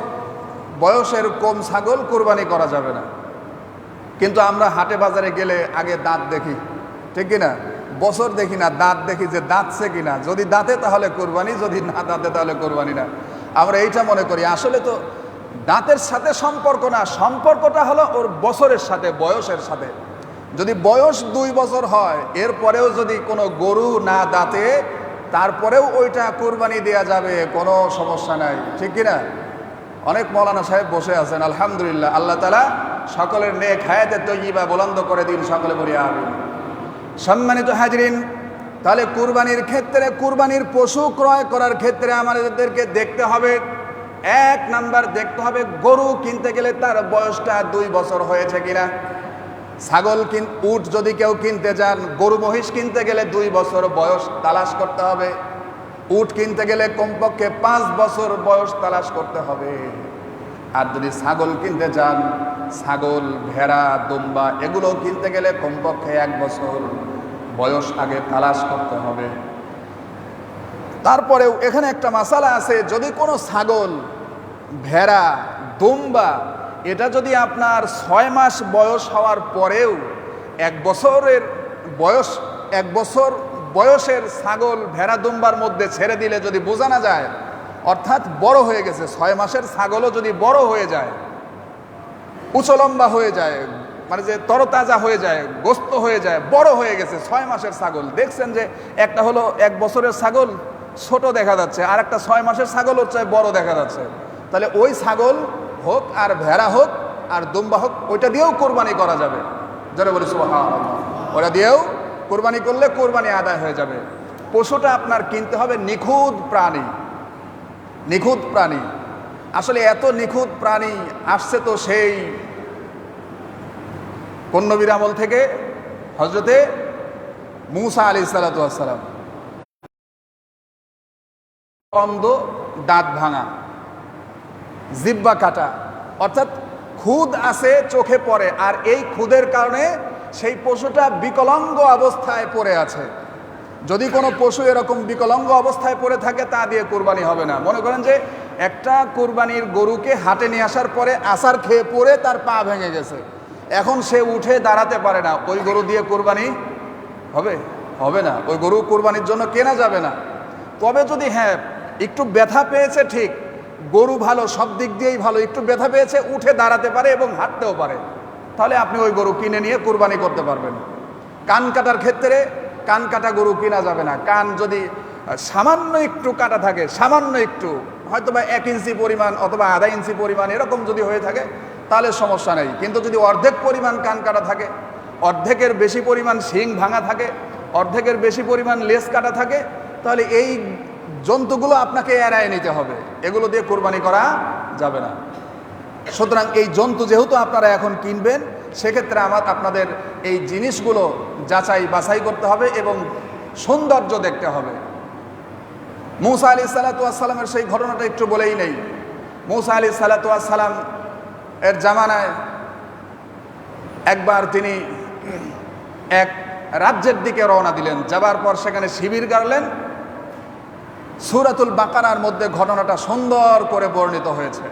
বয়সের কম ছাগল কুরবানি করা যাবে না। কিন্তু আমরা হাটে বাজারে গেলে আগে দাঁত দেখি, ঠিক কিনা? বছর দেখি না, দাঁত দেখি যে দাঁতছে কিনা। যদি দাঁতে তাহলে কুরবানি, যদি না দাঁতে তাহলে কুরবানি না। আমরা এইটা মনে করি, আসলে তো দাঁতের সাথে সম্পর্ক না, সম্পর্কটা হলো ওর বছরের সাথে, বয়সের সাথে। যদি বয়স 2 বছর হয়, এরপরেও যদি কোনো গরু না দাঁতে, তারপরেও ওইটা কুরবানি দেওয়া যাবে, কোনো সমস্যা নাই, ঠিক কিনা? অনেক মৌলানা সাহেব বসে আছেন, আলহামদুলিল্লাহ। আল্লাহ তাআলা সকলের নেক হায়াতে তয়্যিবা বুলন্দ করে দিন, সকলে বলি আমিন। সম্মানিত হাজরিন, তাহলে কুরবানির ক্ষেত্রে, কুরবানির পশু ক্রয় করার ক্ষেত্রে আমাদেরকে দেখতে হবে, 1 নাম্বার দেখতে হবে গরু কিনতে গেলে তার বয়সটা 2 বছর হয়েছে কিনা। ছাগল উট যদি কেউ কিনতে যান, গরু মহিষ কিনতে গেলে 2 বছর বয়স তালাশ করতে হবে। উট কিনতে গেলে কমপক্ষে 5 বছর বয়স তালাশ করতে হবে। আর যদি ছাগল কিনতে যান, ছাগল, ভেড়া, দুম্বা এগুলো কিনতে গেলে কমপক্ষে 1 বছর বয়স আগে তালাশ করতে হবে। তারপরেও এখানে একটা মাসালা আছে, যদি কোনো ছাগল, ভেড়া, দুম্বা এটা যদি আপনার 6 মাস বয়স হওয়ার পরেও 1 বছরের বয়স, 1 বছর বয়সের ছাগল, ভেড়া, দুম্বার মধ্যে ছেড়ে দিলে যদি বোঝা না যায়, অর্থাৎ বড় হয়ে গেছে, 6 মাসের ছাগলও যদি বড় হয়ে যায়, উঁচু লম্বা হয়ে যায়, মানে যে তরতাজা হয়ে যায়, গোস্ত হয়ে যায়, বড় হয়ে গেছে 6 মাসের ছাগল, দেখছেন যে একটা হলো 1 বছরের ছাগল ছোট দেখা যাচ্ছে, আর একটা 6 মাসের ছাগল হচ্ছে বড় দেখা যাচ্ছে, তাহলে ওই ছাগল হোক আর ভেড়া হোক আর দুম্বা হোক, ওইটা দিয়েও কোরবানি করা যাবে। যারা বলি সুবহানাল্লাহ, ওটা দিয়েও কোরবানি করলে কোরবানি আদায় হয়ে যাবে। পশুটা আপনার কিনতে হবে নিখুঁত প্রাণী, নিখুঁত প্রাণী। আসলে এত নিখুঁত প্রাণী আসছে তো সেই কোন নবীর আমল থেকে? হযরতে মূসা আলাইহিস সালাতু ওয়াস সালাম। অন্ধ, দাঁত ভাঙা, জিহ্বা কাটা, অর্থাৎ খুদ আছে, চোখে পড়ে, আর এই খুদের কারণে সেই পশুটা বিকলাঙ্গ অবস্থায় পড়ে আছে। যদি কোনো পশু এরকম বিকলাঙ্গ অবস্থায় পড়ে থাকে তা দিয়ে কুরবানি হবে না। মনে করেন যে একটা কুরবানির গরুকে হাটে নিয়ে আসার পরে আসার খেয়ে পড়ে তার পা ভেঙে গেছে, এখন সে উঠে দাঁড়াতে পারে না, ওই গরু দিয়ে কুরবানি হবে? হবে না। ওই গরু কুরবানির জন্য কেনা যাবে না। তবে যদি হ্যাঁ একটু ব্যথা পেয়েছে, ঠিক, গরু ভালো, সব দিক দিয়েই ভালো, একটু ব্যথা পেয়েছে, উঠে দাঁড়াতে পারে এবং হাঁটতেও পারে, তাহলে আপনি ওই গরু কিনে নিয়ে কুরবানি করতে পারবেন। কান কাটার ক্ষেত্রে কান কাটা গরু কিনা যাবে না। কান যদি সামান্য একটু কাটা থাকে, সামান্য একটু, হয়তো বা 1 ইঞ্চি পরিমাণ অথবা আধা ইঞ্চি পরিমাণ এরকম যদি হয়ে থাকে তাহলে সমস্যা নেই। কিন্তু যদি অর্ধেক পরিমাণ কান কাটা থাকে, অর্ধেকের বেশি পরিমাণ শিং ভাঙা থাকে, অর্ধেকের বেশি পরিমাণ লেজ কাটা থাকে, তাহলে এই জন্তুগুলো আপনাকে এড়ায় নিতে হবে, এগুলো দিয়ে কুরবানি করা যাবে না। সুতরাং এই জন্তু যেহেতু আপনারা এখন কিনবেন, সেক্ষেত্রে আপনাদের এই জিনিসগুলো যাচাই বাছাই করতে হবে এবং সৌন্দর্য দেখতে হবে। মূসা আলাইহিসসালাতু ওয়াসসালামের সেই ঘটনাটা একটু বলেই নেই। মূসা আলাইহিসসালাতু ওয়াসসালাম এর জামানায় একবার তিনি এক রাজ্যের দিকে রওনা দিলেন, যাবার পর সেখানে শিবির গাড়লেন। সূরাতুল বাকারার মধ্যে ঘটনাটা সুন্দর করে বর্ণিত হয়েছে।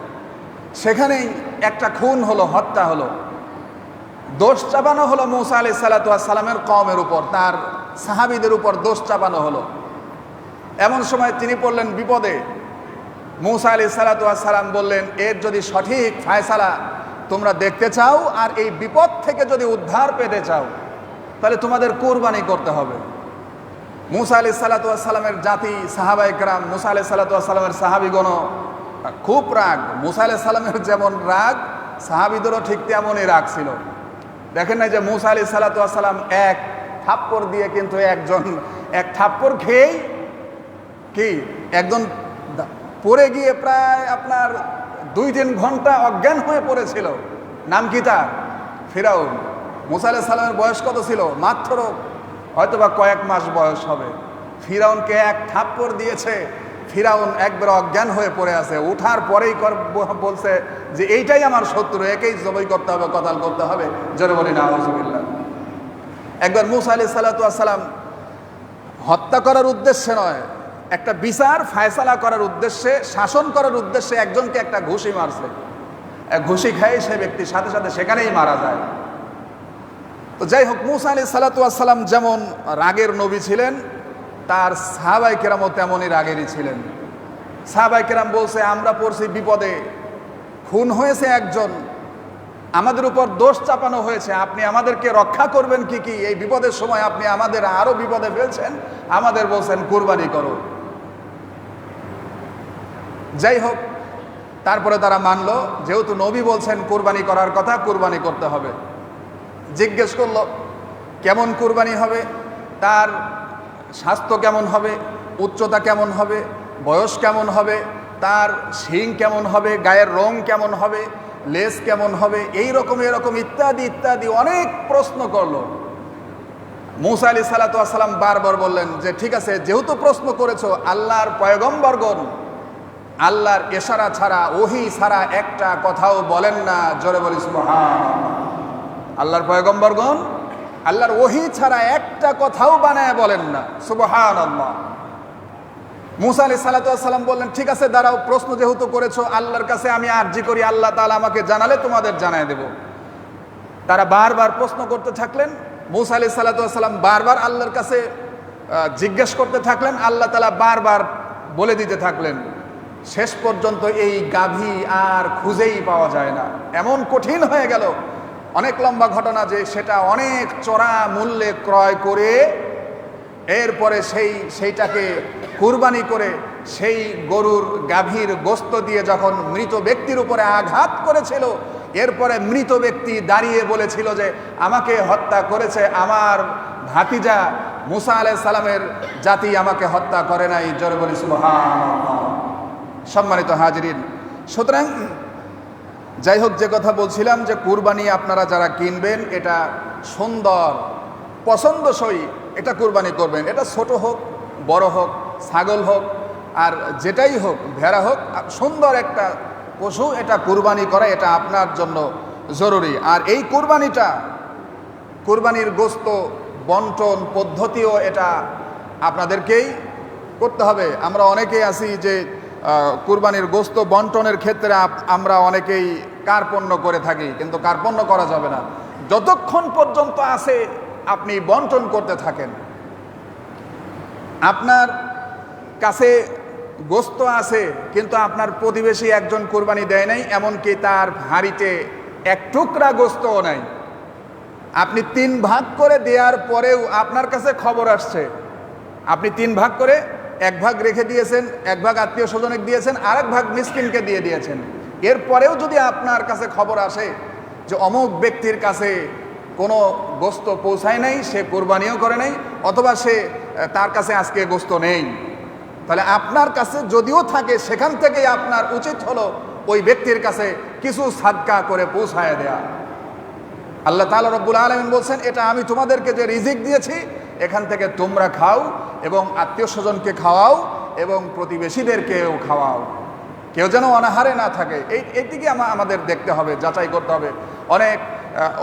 সেখানেই একটা খুন হলো, হত্যা হলো, দোষ চাপানো হলো মূসা আলাইহিসসালাতু ওয়াসসালামের কওমের উপর, তার সাহাবীদের উপর দোষ চাপানো হলো। এমন সময় তিনি পড়লেন বিপদে। মূসা আলাইহিসসালাতু ওয়াসসালাম বললেন, এর যদি সঠিক ফায়সালা তোমরা দেখতে চাও আর এই বিপদ থেকে যদি উদ্ধার পেতে চাও, তাহলে তোমাদের কুরবানি করতে হবে। মূসা আলাইহিসসালাতু ওয়াসসালামের জাতি সাহাবায়ে কেরাম, মূসা আলাইহিসসালাতু ওয়াসসালামের সাহাবীগণ খুব রাগ। মূসা আলাইহিসসালামের যেমন রাগ, সাহাবীদেরও ঠিক তেমনই রাগ ছিল। দেখেন না যে মূসা আলাইহিসসালাতু ওয়াসসালাম এক থাপ্পড় দিয়ে কিন্তু এক থাপ্পড় খেয়েই কি একজন পড়ে গিয়ে প্রায় আপনার 2-3 ঘন্টা অজ্ঞান হয়ে পড়েছিল। নাম কি তার? ফিরাউন। মূসা আলাইহিস সালামের বয়স কত ছিল? মাত্র হয়তোবা কয়েক মাস বয়স হবে। ফিরাউনকে এক থাপ্পড় দিয়েছে, ফিরাউন একবার অজ্ঞান হয়ে পড়ে আছে। উঠার পরেই বলছে যে এইটাই আমার শত্রু, একেই জবাই করতে হবে, কতাল করতে হবে। জোরে বলি নাউযুবিল্লাহ। একবার মূসা আলাইহিসসালাতু ওয়াসসালাম হত্যা করার উদ্দেশ্যে নয়, একটা বিচার ফায়সালা করার উদ্দেশ্যে, শাসন করার উদ্দেশ্যে একজনকে একটা ঘুষি মারছে। এক ঘুষি খায় সে ব্যক্তি সাথে সাথে সেখানেই মারা যায়। তো যাই হোক, মূসা আলাইহিসসালাতু ওয়াসসালাম যেমন রাগের নবী ছিলেন, তার সাহাবায়ে কেরামও তেমনই রাগেরই ছিলেন। সাহাবায়ে কেরাম বলছে, আমরা পড়ছি বিপদে, খুন হয়েছে একজন, আমাদের উপর দোষ চাপানো হয়েছে, আপনি আমাদেরকে রক্ষা করবেন কি? এই বিপদের সময় আপনি আমাদের আরো বিপদে ফেলছেন, আমাদের বলছেন কুরবানি করো। যাই হোক, তারপরে তারা মানলো, যেহেতু নবী বলছেন কুরবানি করার কথা, কুরবানি করতে হবে। জিজ্ঞেস করলো কেমন কুরবানি হবে, তার স্বাস্থ্য কেমন হবে, উচ্চতা কেমন হবে, বয়স কেমন হবে, তার শিং কেমন হবে, গায়ের রং কেমন হবে, লেজ কেমন হবে, এরকম ইত্যাদি ইত্যাদি অনেক প্রশ্ন করলো। মূসা আলাইহিসসালাতু ওয়াসসালাম বারবার বললেন যে ঠিক আছে, যেহেতু প্রশ্ন করেছো, আল্লাহর পয়গম্বরগণ আল্লাহর ইশারা ছাড়া, ওহী ছাড়া একটা কথাও বলেন না। জোরে বলি সুবহানাল্লাহ। আল্লাহর পয়গম্বরগণ আল্লাহর ওহী ছাড়া একটা কথাও বানায় বলেন না। সুবহানাল্লাহ। মূসা আলাইহিসসালাতু ওয়াসসালাম বললেন, ঠিক আছে দাঁড়াও, প্রশ্ন যেহেতু করেছো, আল্লাহর কাছে আমি আরজি করি, আল্লাহ তাআলা আমাকে জানালে তোমাদের জানায় দেব। তারা বারবার প্রশ্ন করতে থাকলেন। মূসা আলাইহিসসালাতু ওয়াসসালাম বারবার আল্লাহর কাছে জিজ্ঞেস করতে থাকলেন, আল্লাহ তাআলা বারবার বলে দিতে থাকলেন। শেষ পর্যন্ত এই গাভী আর খুঁজেই পাওয়া যায় না, এমন কঠিন হয়ে গেল। অনেক লম্বা ঘটনা, যে সেটা অনেক চড়া মূল্যে ক্রয় করে এরপরে সেইটাকে কুরবানি করে সেই গরুর গাভীর গোশত দিয়ে যখন মৃত ব্যক্তির উপরে আঘাত করেছিল, এরপরে মৃত ব্যক্তি দাঁড়িয়ে বলেছিল যে আমাকে হত্যা করেছে আমার ভাতিজা মূসা আলাইহিস সালামের জাতি, আমাকে হত্যা করে নাই। জোরে বলি সুবহানাল্লাহ। সম্মানিত হাজিরিন, সুতরাং যাই হোক, যে কথা বলছিলাম যে কুরবানি আপনারা যারা কিনবেন, এটা সুন্দর পছন্দসই এটা কুরবানি করবেন। এটা ছোট হোক, বড় হোক, ছাগল হোক, আর যেটাই হোক, ভেড়া হোক, সুন্দর একটা পশু, এটা কুরবানি করা এটা আপনার জন্য জরুরি। আর এই কুরবানির গোশত বন্টন পদ্ধতিও এটা আপনাদেরকেই করতে হবে। আমরা অনেকেই আছি যে কুরবানির গোশত বন্টনের ক্ষেত্রে আমরা অনেকেই কার্পণ্য করে থাকি, কিন্তু কার্পণ্য করা যাবে না। যতক্ষণ পর্যন্ত আছে আপনি বন্টন করতে থাকেন। আপনার কাছে গোশত আছে কিন্তু আপনার প্রতিবেশী একজন কুরবানি দেয় নাই, এমনকি তার হাঁড়িতে এক টুকরা গোশতও নাই। আপনি 3 ভাগ করে দেওয়ার পরেও আপনার কাছে খবর আসছে, আপনি 3 ভাগ করে 1 ভাগ রেখে দিয়েছেন, 1 ভাগ আত্মীয় স্বজনকে দিয়েছেন, আর 1 ভাগ মিসকিনকে দিয়ে দিয়েছেন। এরপরেও যদি আপনার কাছে খবর আসে যে অমুক ব্যক্তির কাছে কোনো গোশত পৌঁছায় নাই, সে কোরবানিও করে নাই, অথবা তার কাছে আজকে গোশত নেই, তাহলে আপনার কাছে যদিও থাকে সেখান থেকেই আপনার উচিত হলো ওই ব্যক্তির কাছে কিছু সাদকা করে পৌঁছায় দেয়া। আল্লাহ তাআলা রব্বুল আলামিন বলছেন, এটা আমি তোমাদেরকে যে রিজিক দিয়েছি এখান থেকে তোমরা খাও এবং আত্মীয় স্বজনকে খাওয়াও এবং প্রতিবেশীদেরকেও খাওয়াও, কেউ যেন অনাহারে না থাকে। এই দিকে আমাদের দেখতে হবে, যাচাই করতে হবে।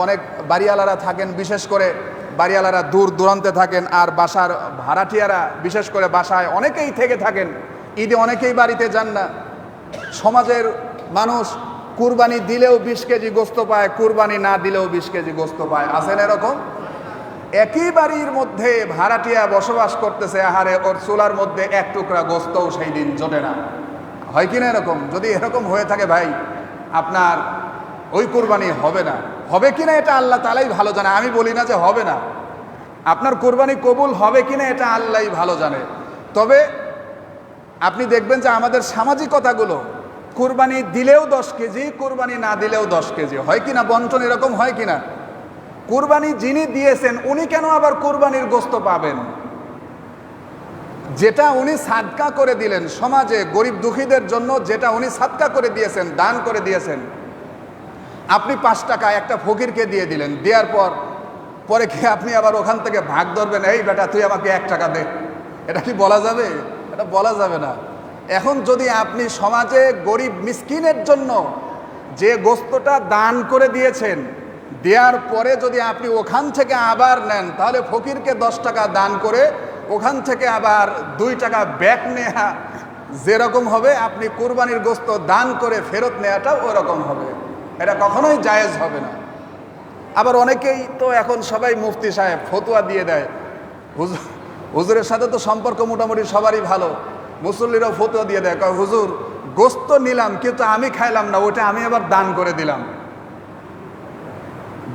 অনেক বাড়িওয়ালারা থাকেন, বিশেষ করে বাড়িওয়ালারা দূর দূরান্তে থাকেন, আর বাসার ভাড়াটিয়ারা বিশেষ করে বাসায় অনেকেই থেকে থাকেন, ঈদে অনেকেই বাড়িতে যান না। সমাজের মানুষ কুরবানি দিলেও 20 কেজি গোশত পায়, কুরবানি না দিলেও 20 কেজি গোশত পায়। আছেন এরকম? একই বাড়ির মধ্যে ভাড়াটিয়া বসবাস করতেছে, আহারে ওর চুলার মধ্যে 1 টুকরা গোশতও সেই দিন জোটে না। হয় কিনা এরকম? যদি এরকম হয়ে থাকে ভাই, আপনার ওই কুরবানি হবে না। হবে কিনা এটা আল্লাহ তাআলাই ভালো জানে, আমি বলি না যে হবে না। আপনার কুরবানি কবুল হবে কিনা এটা আল্লাহই ভালো জানে। তবে আপনি দেখবেন যে আমাদের সামাজিকতাগুলো, কুরবানি দিলেও 10 কেজি, কুরবানি না দিলেও 10 কেজি, হয় কিনা? বন্টন এরকম হয় কিনা? কুরবানি যিনি দিয়েছেন উনি কেন আবার কুরবানির গোশত পাবেন? যেটা উনি সাদকা করে দিলেন সমাজে গরিব দুঃখীদের জন্য, যেটা উনি সাদকা করে দিয়েছেন, দান করে দিয়েছেন, আপনি 5 টাকা একটা ফকিরকে দিয়ে দিলেন, দেওয়ার পরে কি আপনি আবার ওখান থেকে ভাগ ধরবেন, এই বেটা তুই আমাকে 1 টাকা দে? এটা কি বলা যাবে? এটা বলা যাবে না। এখন যদি আপনি সমাজে গরিব মিসকিনের জন্য যে গোশতটা দান করে দিয়েছেন, দেওয়ার পরে যদি আপনি ওখান থেকে আবার নেন, তাহলে ফকিরকে 10 টাকা দান করে ওখান থেকে আবার 2 টাকা ব্যাক নেওয়া যেরকম হবে, আপনি কুরবানির গোশত দান করে ফেরত নেওয়াটাও ওরকম হবে। এটা কখনোই জায়েজ হবে না। আবার অনেকেই তো এখন সবাই মুফতি সাহেব ফতোয়া দিয়ে দেয়, হুজুরের সাথে তো সম্পর্ক মোটামুটি সবারই ভালো, মুসল্লিরাও ফতোয়া দিয়ে দেয়, কয় হুজুর গোশত নিলাম কিন্তু আমি খাইলাম না, ওটা আমি আবার দান করে দিলাম।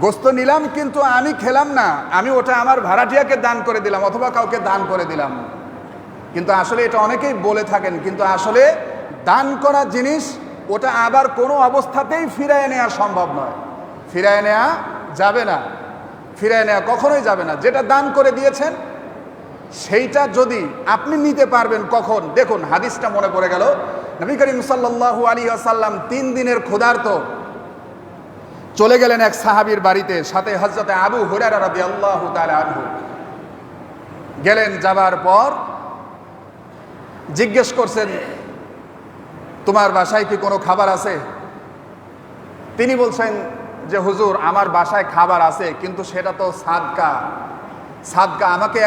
গোশত নিলাম কিন্তু আমি খেলাম না, আমি ওটা আমার ভাড়াটিয়াকে দান করে দিলাম অথবা কাউকে দান করে দিলাম। কিন্তু আসলে এটা অনেকেই বলে থাকেন, কিন্তু আসলে দান করা জিনিস ওটা আবার কোনো অবস্থাতেই ফিরায় নেওয়া সম্ভব নয়, ফিরায় নেওয়া যাবে না, ফিরায় নেওয়া কখনোই যাবে না। যেটা দান করে দিয়েছেন সেইটা যদি আপনি নিতে পারবেন কখন, দেখুন হাদিসটা মনে পড়ে গেল, নবী করিম সাল্লাল্লাহু আলাইহি ওয়াসাল্লাম 3 দিনের ক্ষুধার্ত চলে গেলেন এক সাহাবীর বাড়িতে, সাথে হযরতে আবু হুরায়রা রাদিয়াল্লাহু তাআলা আনহু গেলেন। যাবার পর জিজ্ঞেস করছেন, তোমার বাসায় কি কোনো খাবার আছে? তিনি বলছেন যে হুজুর আমার বাসায় খাবার আছে, কিন্তু সেটা তো সাদকা, আমাকে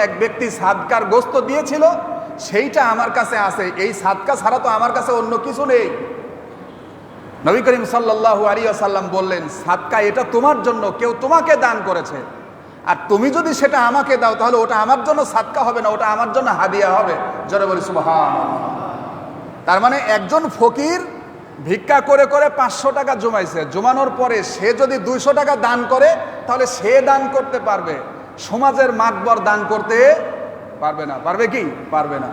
এক ব্যক্তি সাদকার গোশত দিয়েছিল, সেইটা আমার কাছে আছে, এই সাদকা ছাড়া তো আমার কাছে অন্য কিছু নেই। নবী করিম সাল্লাল্লাহু আলাইহি ওয়াসাল্লাম বললেন, সাদকা এটা তোমার জন্য, কেউ তোমাকে দান করেছে, আর তুমি যদি সেটা আমাকে দাও তাহলে ওটা আমার জন্য সাদকা হবে না, ওটা আমার জন্য হাদিয়া হবে। জোরে বলি সুবহানাল্লাহ। তার মানে একজন ফকির ভিক্ষা করে করে 500 টাকা জমাইছে, জমানোর পরে সে যদি 200 টাকা দান করে তাহলে সে দান করতে পারবে, সমাজের মাতবর দান করতে পারবে না। পারবে কি? পারবে না।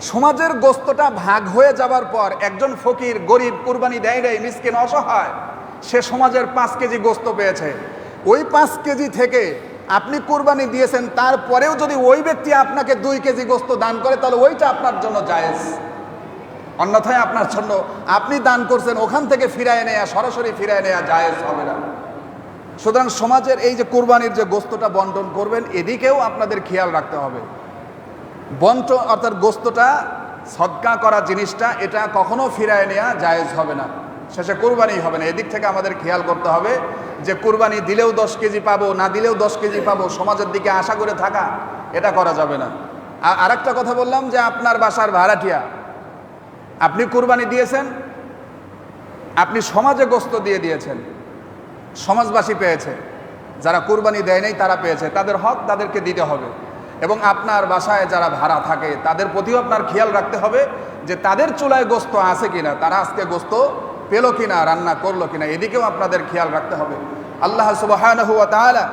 সমাজের গোশতটা ভাগ হয়ে যাবার পর একজন ফকির গরিব কুরবানি দেয় নাই, মিসকিন অসহায়, সে সমাজের 5 কেজি গোশত পেয়েছে। ওই 5 কেজি থেকে আপনি কুরবানি দিয়েছেন, তারপরেও যদি ওই ব্যক্তি আপনাকে 2 কেজি গোশত দান করে তাহলে ওইটা আপনার জন্য জায়েজ, অন্যথায় আপনার জন্য আপনি দান করছেন ওখান থেকে ফিরায় নেয়া, সরাসরি ফিরায় নেয়া জায়েজ হবে না। সুতরাং সমাজের এই যে কুরবানির যে গোশতটা বন্টন করবেন, এদিকেও আপনাদের খেয়াল রাখতে হবে। বন্টন অর্থাৎ গোশতটা সদকা করা জিনিসটা, এটা কখনো ফিরায় নেওয়া জায়েজ হবে না, শেষে কুরবানি হবে না। এদিক থেকে আমাদের খেয়াল করতে হবে যে কুরবানি দিলেও 10 কেজি পাবো, না দিলেও 10 কেজি পাবো, সমাজের দিকে আশা করে থাকা এটা করা যাবে না। আরেকটা কথা বললাম যে আপনার বাসার ভাড়াটিয়া, আপনি কুরবানি দিয়েছেন, আপনি সমাজে গোস্ত দিয়ে দিয়েছেন, সমাজবাসী পেয়েছে, যারা কুরবানি দেয় নাই তারা পেয়েছে, তাদের হক তাদেরকে দিতে হবে। এবং আপনার বাসায় যারা ভাড়া থাকে তাদের প্রতিও আপনার খেয়াল রাখতে হবে যে তাদের চুলায় গোস্ত আছে কিনা, তারা আজকে গোস্ত পেল কিনা, রান্না করলো কিনা, এদিকেও আপনাদের খেয়াল রাখতে হবে। আল্লাহ সুবহানাহু ওয়া তাআলা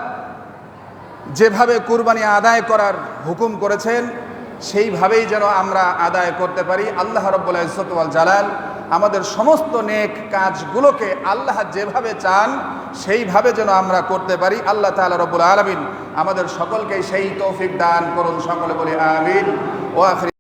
যেভাবে কুরবানি আদায় করার হুকুম করেছেন সেইভাবেই যেন আমরা আদায় করতে পারি। আল্লাহ রাব্বুল ইজ্জত ওয়াল জালাল আমাদের সমস্ত নেক কাজগুলোকে আল্লাহ যেভাবে চান সেইভাবে যেন আমরা করতে পারি। আল্লাহ তাআলা রব্বুল আলামিন আমাদের সকলকে সেই তৌফিক দান করুন। সকলে বলি আমিন। ওয়া আখির